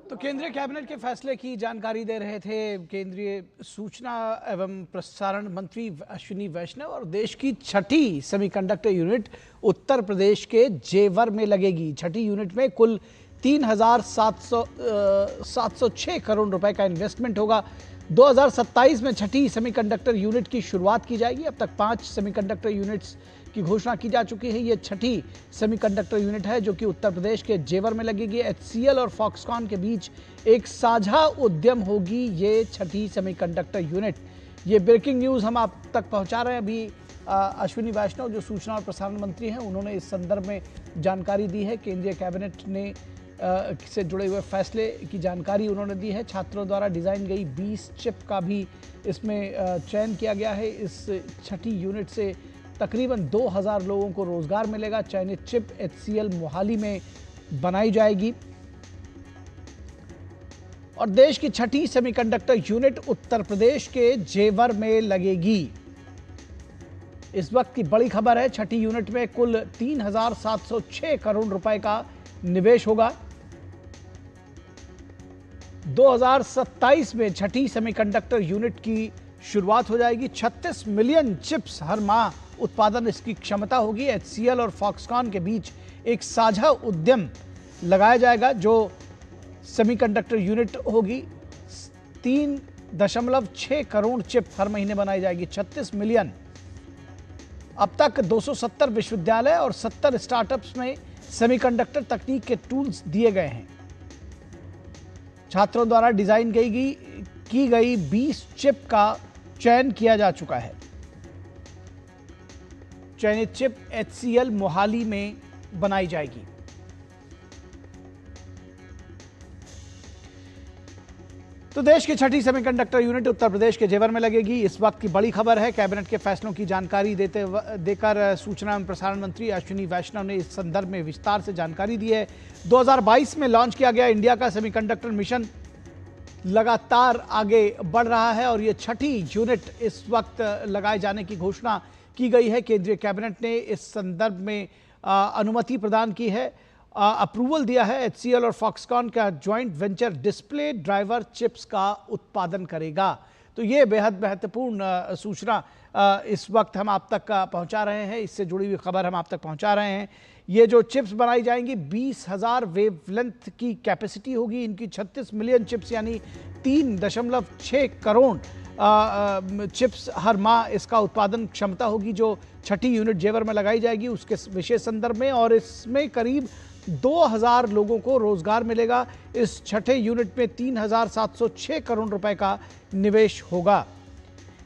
तो केंद्रीय कैबिनेट के फैसले की जानकारी दे रहे थे केंद्रीय सूचना एवं प्रसारण मंत्री अश्विनी वैष्णव। और देश की छठी सेमीकंडक्टर यूनिट उत्तर प्रदेश के जेवर में लगेगी। छठी यूनिट में कुल 3,706 करोड़ रुपए का इन्वेस्टमेंट होगा। 2027 में छठी सेमीकंडक्टर यूनिट की शुरुआत की जाएगी। अब तक 5 सेमीकंडक्टर यूनिट्स की घोषणा की जा चुकी है। ये छठी सेमीकंडक्टर यूनिट है जो कि उत्तर प्रदेश के जेवर में लगेगी। HCL और फॉक्सकॉन के बीच एक साझा उद्यम होगी ये छठी सेमीकंडक्टर यूनिट। ये ब्रेकिंग न्यूज़ हम आप तक पहुंचा रहे हैं। अभी अश्विनी वैष्णव जो सूचना और प्रसारण मंत्री हैं उन्होंने इस संदर्भ में जानकारी दी है। केंद्रीय कैबिनेट ने से जुड़े हुए फैसले की जानकारी उन्होंने दी है। छात्रों द्वारा डिज़ाइन गई 20 चिप का भी इसमें चयन किया गया है। इस छठी यूनिट से तकरीबन 2000 लोगों को रोजगार मिलेगा। चयनित चिप HCL मोहाली में बनाई जाएगी और देश की छठी सेमीकंडक्टर यूनिट उत्तर प्रदेश के जेवर में लगेगी। इस वक्त की बड़ी खबर है, छठी यूनिट में कुल 3,706 करोड़ रुपए का निवेश होगा। 2027 में छठी सेमीकंडक्टर यूनिट की शुरुआत हो जाएगी। 36 मिलियन चिप्स हर माह उत्पादन इसकी क्षमता होगी। HCL और फॉक्सकॉन के बीच एक साझा उद्यम लगाया जाएगा जो सेमीकंडक्टर यूनिट होगी। 3.6 करोड़ चिप हर महीने बनाई जाएगी। 36 मिलियन। अब तक 270 विश्वविद्यालय और 70 स्टार्टअप्स में सेमीकंडक्टर तकनीक के टूल्स दिए गए हैं। छात्रों द्वारा डिजाइन की गई 20 चिप का चयन किया जा चुका है। चयनित चिप HCL मोहाली में बनाई जाएगी। तो देश की छठी सेमीकंडक्टर यूनिट उत्तर प्रदेश के जेवर में लगेगी। इस वक्त की बड़ी खबर है। कैबिनेट के फैसलों की जानकारी देकर सूचना एवं प्रसारण मंत्री अश्विनी वैष्णव ने इस संदर्भ में विस्तार से जानकारी दी है। 2022 में लॉन्च किया गया इंडिया का सेमीकंडक्टर मिशन लगातार आगे बढ़ रहा है और ये छठी यूनिट इस वक्त लगाए जाने की घोषणा की गई है। केंद्रीय कैबिनेट ने इस संदर्भ में अनुमति प्रदान की है, अप्रूवल दिया है। HCL और फॉक्सकॉन का joint venture display driver chips का उत्पादन करेगा। तो ये बेहद महत्वपूर्ण सूचना इस वक्त हम आप तक पहुंचा रहे हैं। इससे जुड़ी हुई खबर हम आप तक पहुंचा रहे हैं। ये जो चिप्स बनाई जाएंगी 20,000 वेवलेंथ की कैपेसिटी होगी इनकी। 36 मिलियन चिप्स यानी 3.6 करोड़ चिप्स हर माह इसका उत्पादन क्षमता होगी जो छठी यूनिट जेवर में लगाई जाएगी उसके विशेष संदर्भ में। और इसमें करीब 2000 लोगों को रोजगार मिलेगा। इस छठे यूनिट में 3,706 करोड़ रुपए का निवेश होगा।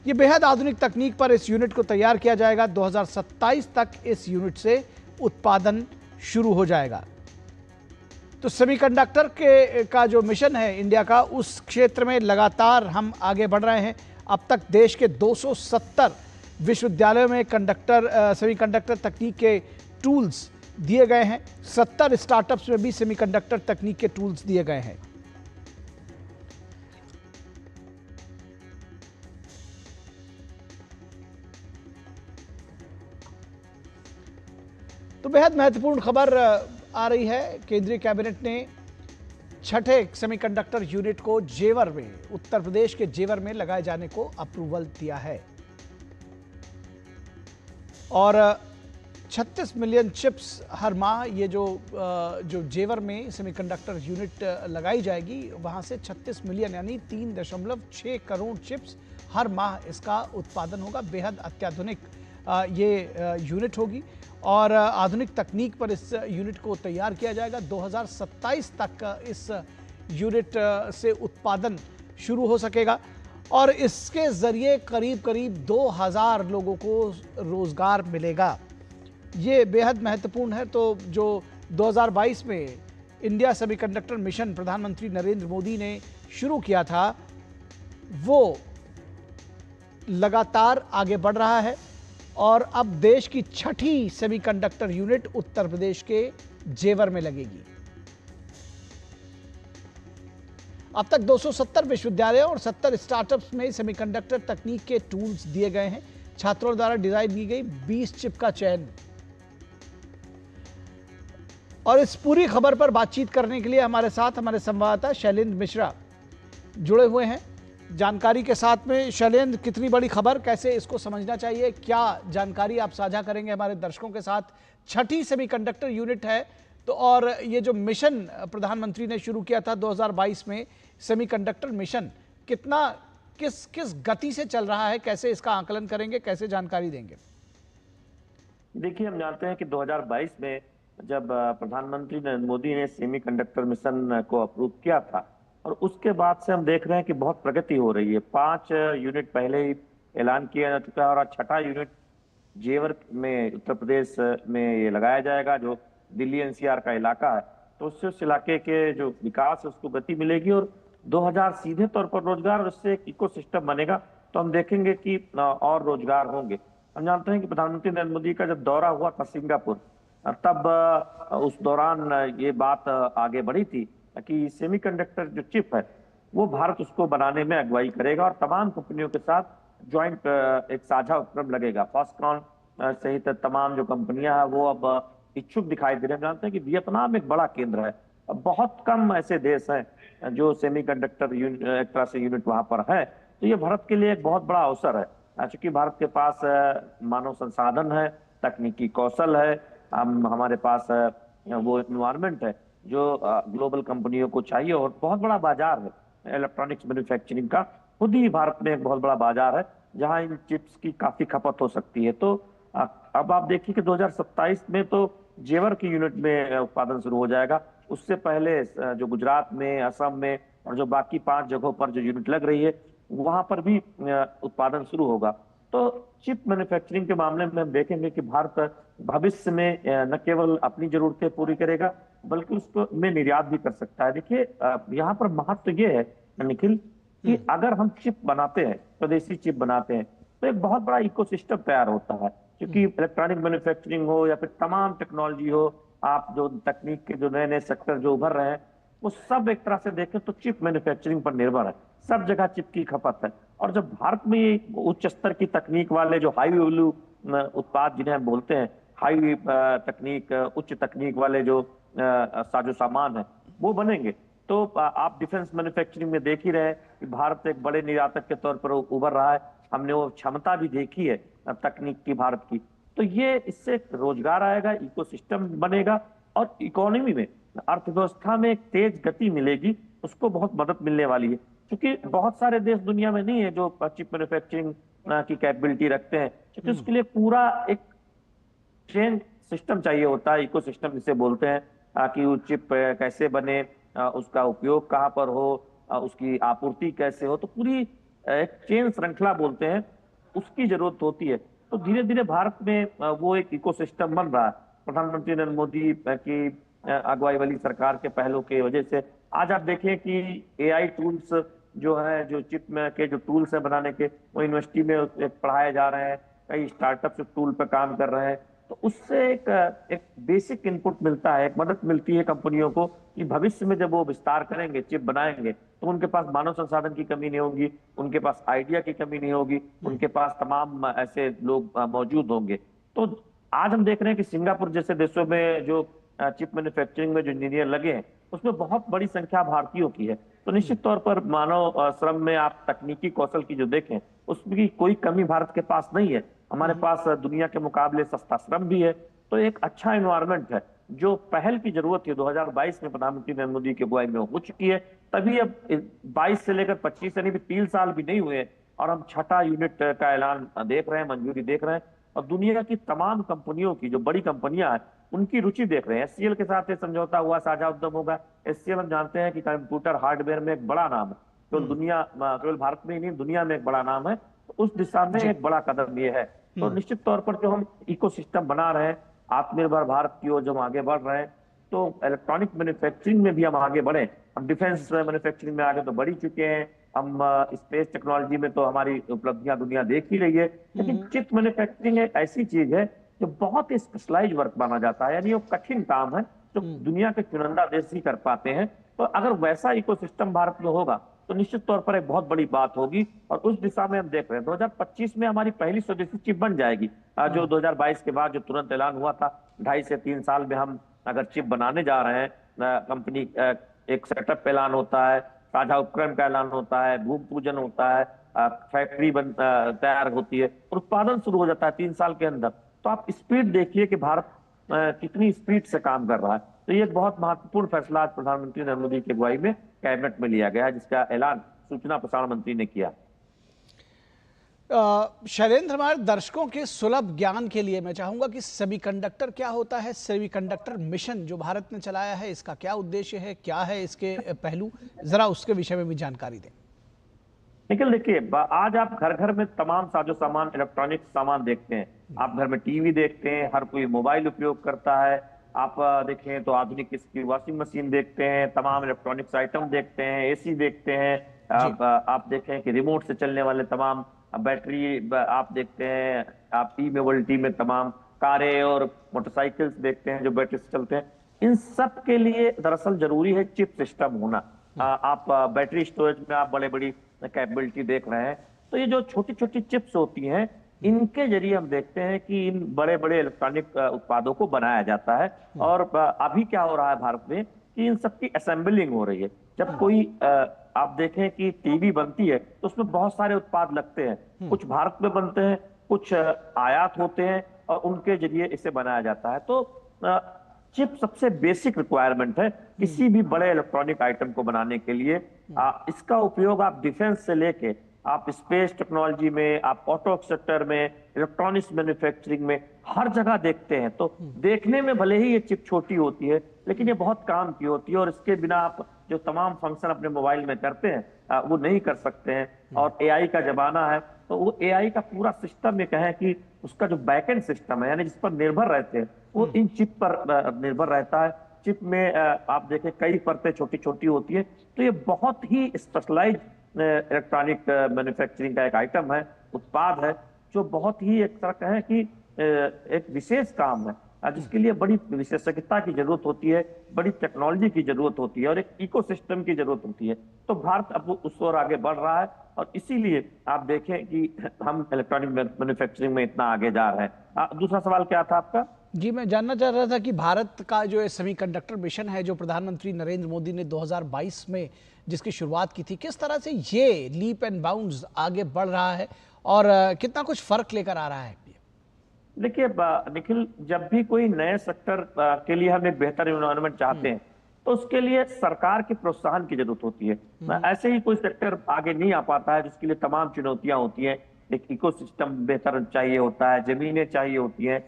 ये बेहद आधुनिक तकनीक पर इस यूनिट को तैयार किया जाएगा। 2027 तक इस यूनिट से उत्पादन शुरू हो जाएगा। तो सेमीकंडक्टर का जो मिशन है इंडिया का, उस क्षेत्र में लगातार हम आगे बढ़ रहे हैं। अब तक देश के 270 विश्वविद्यालयों में सेमीकंडक्टर तकनीक के टूल्स दिए गए हैं। 70 स्टार्टअप्स में भी सेमीकंडक्टर तकनीक के टूल्स दिए गए हैं। तो बेहद महत्वपूर्ण खबर आ रही है। केंद्रीय कैबिनेट ने छठे सेमीकंडक्टर यूनिट को जेवर में, उत्तर प्रदेश के जेवर में लगाए जाने को अप्रूवल दिया है और 36 मिलियन चिप्स हर माह ये जो जेवर में सेमीकंडक्टर यूनिट लगाई जाएगी वहां से 36 मिलियन यानी 3.6 करोड़ चिप्स हर माह इसका उत्पादन होगा। बेहद अत्याधुनिक ये यूनिट होगी और आधुनिक तकनीक पर इस यूनिट को तैयार किया जाएगा। 2027 तक इस यूनिट से उत्पादन शुरू हो सकेगा और इसके जरिए करीब 2000 लोगों को रोजगार मिलेगा। ये बेहद महत्वपूर्ण है। तो जो 2022 में इंडिया सेमीकंडक्टर मिशन प्रधानमंत्री नरेंद्र मोदी ने शुरू किया था वो लगातार आगे बढ़ रहा है और अब देश की छठी सेमीकंडक्टर यूनिट उत्तर प्रदेश के जेवर में लगेगी। अब तक 270 विश्वविद्यालयों और 70 स्टार्टअप्स में सेमीकंडक्टर तकनीक के टूल्स दिए गए हैं। छात्रों द्वारा डिजाइन की गई 20 चिप का चयन और इस पूरी खबर पर बातचीत करने के लिए हमारे साथ हमारे संवाददाता शैलेंद्र मिश्रा जुड़े हुए हैं जानकारी के साथ में। शैलेंद्र, कितनी बड़ी खबर, कैसे इसको समझना चाहिए, क्या जानकारी आप साझा करेंगे हमारे दर्शकों के साथ? छठी सेमीकंडक्टर यूनिट है तो, और ये जो मिशन प्रधानमंत्री ने शुरू किया था 2022 में, सेमीकंडक्टर मिशन, कितना किस किस गति से चल रहा है, कैसे इसका आकलन करेंगे, कैसे जानकारी देंगे? देखिए, हम जानते हैं कि 2022 में जब प्रधानमंत्री नरेंद्र मोदी ने सेमीकंडक्टर मिशन को अप्रूव किया था, और उसके बाद से हम देख रहे हैं कि बहुत प्रगति हो रही है। 5 यूनिट पहले ही ऐलान किया जा चुका है और आज छठा यूनिट जेवर में उत्तर प्रदेश में ये लगाया जाएगा, जो दिल्ली एनसीआर का इलाका है। तो उससे उस इलाके के जो विकास है उसको गति मिलेगी और 2000 सीधे तौर पर रोजगार और उससे एक इकोसिस्टम बनेगा। तो हम देखेंगे कि और रोजगार होंगे। हम जानते हैं कि प्रधानमंत्री नरेंद्र मोदी का जब दौरा हुआ था सिंगापुर, तब उस दौरान ये बात आगे बढ़ी थी कि सेमीकंडक्टर जो चिप है वो भारत उसको बनाने में अगुवाई करेगा और तमाम कंपनियों के साथ ज्वाइंट एक साझा उपक्रम लगेगा। फॉक्सकॉन सहित तमाम जो कंपनियां हैं वो अब इच्छुक दिखाई दे रहे हैं। जानते हैं कि वियतनाम एक बड़ा केंद्र है, अब बहुत कम ऐसे देश हैं जो सेमीकंडक्टर एक तरह से यूनिट वहां पर है। तो ये भारत के लिए एक बहुत बड़ा अवसर है, चूंकि भारत के पास मानव संसाधन है, तकनीकी कौशल है, हमारे पास वो एनवायरमेंट है जो ग्लोबल कंपनियों को चाहिए, और बहुत बड़ा बाजार है इलेक्ट्रॉनिक्स मैन्युफैक्चरिंग का। खुद ही भारत में एक बहुत बड़ा बाजार है जहां इन चिप्स की काफी खपत हो सकती है। तो अब आप देखिए कि 2027 में तो जेवर की यूनिट में उत्पादन शुरू हो जाएगा। उससे पहले जो गुजरात में, असम में और जो बाकी 5 जगहों पर जो यूनिट लग रही है वहां पर भी उत्पादन शुरू होगा। तो चिप मैन्युफैक्चरिंग के मामले में हम देखेंगे कि भारत भविष्य में न केवल अपनी जरूरतें पूरी करेगा बल्कि उसको में निर्यात भी कर सकता है। देखिए, यहाँ पर महत्व ये है निखिल कि अगर हम चिप बनाते हैं, स्वदेशी चिप बनाते हैं, तो एक बहुत बड़ा इकोसिस्टम तैयार होता है। क्योंकि इलेक्ट्रॉनिक मैन्युफैक्चरिंग हो या फिर तमाम टेक्नोलॉजी हो, आप जो तकनीक के जो नए नए सेक्टर जो उभर रहे हैं वो सब एक तरह से देखें तो चिप मैन्युफैक्चरिंग पर निर्भर है। सब जगह चिप की खपत है। और जब भारत में ये उच्च स्तर की तकनीक वाले जो हाई वैल्यू उत्पाद जिन्हें हम बोलते हैं, हाई तकनीक, उच्च तकनीक वाले जो साजो सामान है वो बनेंगे, तो आप डिफेंस मैन्युफैक्चरिंग में देख ही रहे कि भारत एक बड़े निर्यातक के तौर पर उभर रहा है। हमने वो क्षमता भी देखी है तकनीक की भारत की। तो ये इससे रोजगार आएगा, इकोसिस्टम बनेगा और इकोनॉमी में, अर्थव्यवस्था में एक तेज गति मिलेगी, उसको बहुत मदद मिलने वाली है। क्योंकि बहुत सारे देश दुनिया में नहीं है जो चिप मैन्युफैक्चरिंग की कैपेबिलिटी रखते हैं, क्योंकि उसके लिए पूरा एक चेन सिस्टम चाहिए होता है, इकोसिस्टम जिसे बोलते हैं, कि वो चिप कैसे बने, उसका उपयोग कहाँ पर हो, उसकी आपूर्ति कैसे हो, तो पूरी एक चेन श्रृंखला बोलते हैं, उसकी जरूरत होती है। तो धीरे धीरे भारत में वो एक इकोसिस्टम बन रहा है। प्रधानमंत्री नरेंद्र मोदी की अगुवाई वाली सरकार के पहलों की वजह से आज आप देखें कि एआई टूल्स जो है, जो चिप में के जो टूल्स है बनाने के, वो यूनिवर्सिटी में पढ़ाए जा रहे हैं, कई स्टार्टअप टूल पर काम कर रहे हैं। तो उससे एक बेसिक इनपुट मिलता है, एक मदद मिलती है कंपनियों को कि भविष्य में जब वो विस्तार करेंगे, चिप बनाएंगे, तो उनके पास मानव संसाधन की कमी नहीं होगी, उनके पास आइडिया की कमी नहीं होगी, उनके पास तमाम ऐसे लोग मौजूद होंगे। तो आज हम देख रहे हैं कि सिंगापुर जैसे देशों में जो चिप मैन्युफैक्चरिंग में जो इंजीनियर लगे हैं उसमें बहुत बड़ी संख्या भारतीयों की है। तो निश्चित तौर पर मानव श्रम में आप तकनीकी कौशल की जो देखें उसकी कोई कमी भारत के पास नहीं है। हमारे पास दुनिया के मुकाबले सस्ता श्रम भी है। तो एक अच्छा एनवायरनमेंट है। जो पहल की जरूरत थी 2022 में प्रधानमंत्री नरेंद्र मोदी की अगुवाई में हो चुकी है। तभी अब 22 से लेकर 25 यानी 3 साल भी नहीं हुए और हम छठा यूनिट का ऐलान देख रहे हैं, मंजूरी देख रहे हैं। और दुनिया की तमाम कंपनियों की जो बड़ी कंपनियां हैं उनकी रुचि देख रहे हैं। एचसीएल के साथ ये समझौता हुआ, साझा उद्यम होगा। एचसीएल हम जानते हैं कि कंप्यूटर हार्डवेयर में एक बड़ा नाम है, तो दुनिया, केवल भारत में ही नहीं दुनिया में एक बड़ा नाम है। तो उस दिशा में एक बड़ा कदम ये है। तो निश्चित तौर पर जो हम इकोसिस्टम बना रहे हैं, आत्मनिर्भर भारत की ओर जब आगे बढ़ रहे हैं, तो इलेक्ट्रॉनिक मैन्युफैक्चरिंग में भी हम आगे बढ़े। हम डिफेंस मैन्युफैक्चरिंग में आगे तो बढ़ ही चुके हैं, हम स्पेस टेक्नोलॉजी में तो हमारी उपलब्धियां दुनिया देख ही रही है। लेकिन चिप मैन्युफैक्चरिंग एक ऐसी चीज है जो बहुत ही स्पेशलाइज वर्क माना जाता है, यानी वो कठिन काम है जो दुनिया के चुनिंदा देश ही कर पाते हैं। तो अगर वैसा इकोसिस्टम भारत में होगा तो निश्चित तौर पर एक बहुत बड़ी बात होगी और उस दिशा में हम देख रहे हैं 2025 में हमारी पहली स्वदेशी चिप बन जाएगी। जो 2022 के बाद जो तुरंत ऐलान हुआ था 2.5 से 3 साल में हम अगर चिप बनाने जा रहे हैं, कंपनी एक सेटअप का ऐलान होता है, साझा उपक्रम का ऐलान होता है, भूमि पूजन होता है, फैक्ट्री तैयार होती है और उत्पादन शुरू हो जाता है 3 साल के अंदर। तो आप स्पीड देखिए कि भारत कितनी स्पीड से काम कर रहा है। तो ये एक बहुत महत्वपूर्ण फैसला आज प्रधानमंत्री नरेंद्र मोदी की अगुवाई में कैबिनेट में लिया गया है, जिसका ऐलान सूचना प्रसारण मंत्री ने किया। शैलेंद्र, हमारे दर्शकों के सुलभ ज्ञान के लिए मैं चाहूंगा कि सेमीकंडक्टर क्या होता है, सेमीकंडक्टर मिशन जो भारत ने चलाया है, इसका क्या उद्देश्य है, क्या है इसके पहलू, जरा उसके विषय में भी जानकारी दें। निखिल, देखिए, आज आप घर घर में तमाम साजो सामान, इलेक्ट्रॉनिक सामान देखते हैं। आप घर में टीवी देखते हैं, हर कोई मोबाइल उपयोग करता है। आप देखें तो आधुनिक इसकी वॉशिंग मशीन देखते हैं, तमाम इलेक्ट्रॉनिक्स आइटम देखते हैं, एसी देखते हैं। आप देखें कि रिमोट से चलने वाले तमाम बैटरी आप देखते हैं। आप ई मोबिलिटी में तमाम कारें और मोटरसाइकिल्स देखते हैं जो बैटरी से चलते हैं। इन सब के लिए दरअसल जरूरी है चिप सिस्टम होना। आप बैटरी स्टोरेज में आप बड़े बड़ी कैपेबिलिटी देख रहे हैं। तो ये जो छोटी छोटी चिप्स होती हैं, इनके जरिए हम देखते हैं कि इन बड़े बड़े इलेक्ट्रॉनिक उत्पादों को बनाया जाता है। और अभी क्या हो रहा है भारत में कि इन सबकी असेंबलिंग हो रही है। जब कोई आप देखें कि टीवी बनती है तो उसमें बहुत सारे उत्पाद लगते हैं, कुछ भारत में बनते हैं, कुछ आयात होते हैं और उनके जरिए इसे बनाया जाता है। तो चिप सबसे बेसिक रिक्वायरमेंट है किसी भी बड़े इलेक्ट्रॉनिक आइटम को बनाने के लिए। इसका उपयोग आप डिफेंस से लेके आप स्पेस टेक्नोलॉजी में, आप ऑटो सेक्टर में, इलेक्ट्रॉनिक्स मैन्युफैक्चरिंग में, हर जगह देखते हैं। तो देखने में भले ही ये चिप छोटी होती है, लेकिन ये बहुत काम की होती है और इसके बिना आप जो तमाम फंक्शन अपने मोबाइल में करते हैं वो नहीं कर सकते हैं। और एआई का जमाना है, तो वो एआई का पूरा सिस्टम, ये कहें कि उसका जो बैकएंड सिस्टम है, यानी जिस पर निर्भर रहते हैं, वो इन चिप पर निर्भर रहता है। चिप में आप देखें कई परतें छोटी छोटी होती है। तो ये बहुत ही स्पेशलाइज इलेक्ट्रॉनिक मैन्युफैक्चरिंग का एक आइटम है, उत्पाद है, जो बहुत ही एक तरह कहें कि एक विशेष काम है, जिसके लिए बड़ी विशेषज्ञता की जरूरत होती है, बड़ी टेक्नोलॉजी की जरूरत होती है और एक इकोसिस्टम की जरूरत होती है। तो भारत अब उस ओर आगे बढ़ रहा है और इसीलिए आप देखें कि हम इलेक्ट्रॉनिक मैन्युफैक्चरिंग में इतना आगे जा रहे हैं। दूसरा सवाल क्या था आपका? जी, मैं जानना चाह रहा था कि भारत का जो सेमीकंडक्टर मिशन है, जो प्रधानमंत्री नरेंद्र मोदी ने 2022 में जिसकी शुरुआत की थी, किस तरह से ये लीप एंड बाउंड्स आगे बढ़ रहा है और कितना कुछ फर्क लेकर आ रहा है? देखिए निखिल, जब भी कोई नए सेक्टर के लिए हम एक बेहतर एनवायरनमेंट चाहते हैं तो उसके लिए सरकार के प्रोत्साहन की जरूरत होती है। ऐसे ही कोई सेक्टर आगे नहीं आ पाता है, जिसके लिए तमाम चुनौतियां होती हैं। एक इकोसिस्टम बेहतर चाहिए होता है, जमीनें चाहिए होती हैं,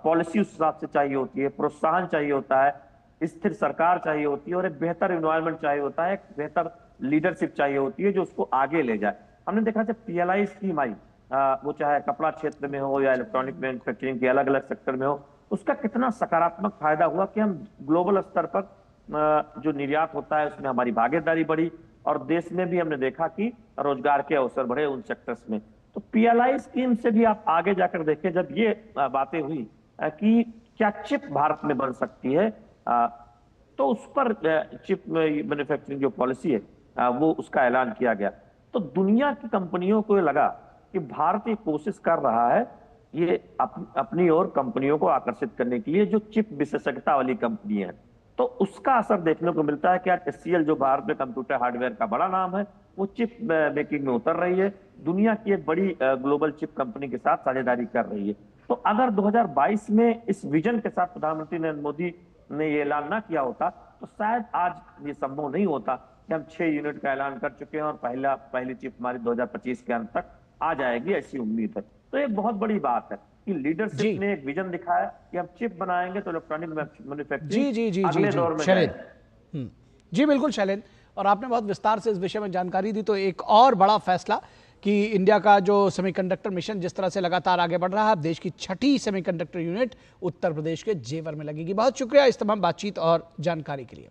पॉलिसी उस हिसाब से चाहिए होती है, प्रोत्साहन चाहिए होता है, स्थिर सरकार चाहिए होती है और एक बेहतर एनवायरनमेंट चाहिए होता है, एक बेहतर लीडरशिप चाहिए होती है जो उसको आगे ले जाए। हमने देखा जब पीएलआई स्कीम आई, वो चाहे कपड़ा क्षेत्र में हो या इलेक्ट्रॉनिक मैन्युफैक्चरिंग के अलग अलग सेक्टर में हो, उसका कितना सकारात्मक फायदा हुआ कि हम ग्लोबल स्तर पर जो निर्यात होता है उसमें हमारी भागीदारी बढ़ी और देश में भी हमने देखा कि रोजगार के अवसर बढ़े उन सेक्टर्स में। तो पीएलआई स्कीम से भी आप आगे जाकर देखें, जब ये बातें हुई कि क्या चिप भारत में बन सकती है, तो उस पर चिप मैन्युफैक्चरिंग जो पॉलिसी है वो उसका ऐलान किया गया। तो दुनिया की कंपनियों को लगा कि भारत ये कोशिश कर रहा है ये अपनी और कंपनियों को आकर्षित करने के लिए जो चिप विशेषज्ञता वाली कंपनी है। तो उसका असर देखने को मिलता है कि आज एचसीएल जो भारत में कंप्यूटर हार्डवेयर का बड़ा नाम है, वो चिप मेकिंग में उतर रही है, दुनिया की एक बड़ी ग्लोबल चिप कंपनी के साथ साझेदारी कर रही है। तो अगर 2022 में इस विजन के साथ प्रधानमंत्री नरेंद्र मोदी ने ये ऐलान ना किया होता तो शायद आज ये संभव नहीं होता कि हम 6 यूनिट का ऐलान कर चुके हैं और पहली चिप हमारी 2025 के अंत तक आ जाएगी, ऐसी उम्मीद है। तो एक बहुत बड़ी बात है कि लीडरशिप ने एक विजन दिखाया कि हम चिप बनाएंगे तो इलेक्ट्रॉनिक मैन्युफैक्चरिंग अगले दौर में जाएगी। जी बिल्कुल शैलेंद्र, और आपने बहुत विस्तार से इस विषय में जानकारी दी। तो एक और बड़ा फैसला कि इंडिया का जो सेमीकंडक्टर मिशन जिस तरह से लगातार आगे बढ़ रहा है, देश की 6ठी सेमीकंडक्टर यूनिट उत्तर प्रदेश के जेवर में लगेगी। बहुत शुक्रिया इस तमाम बातचीत और जानकारी के लिए।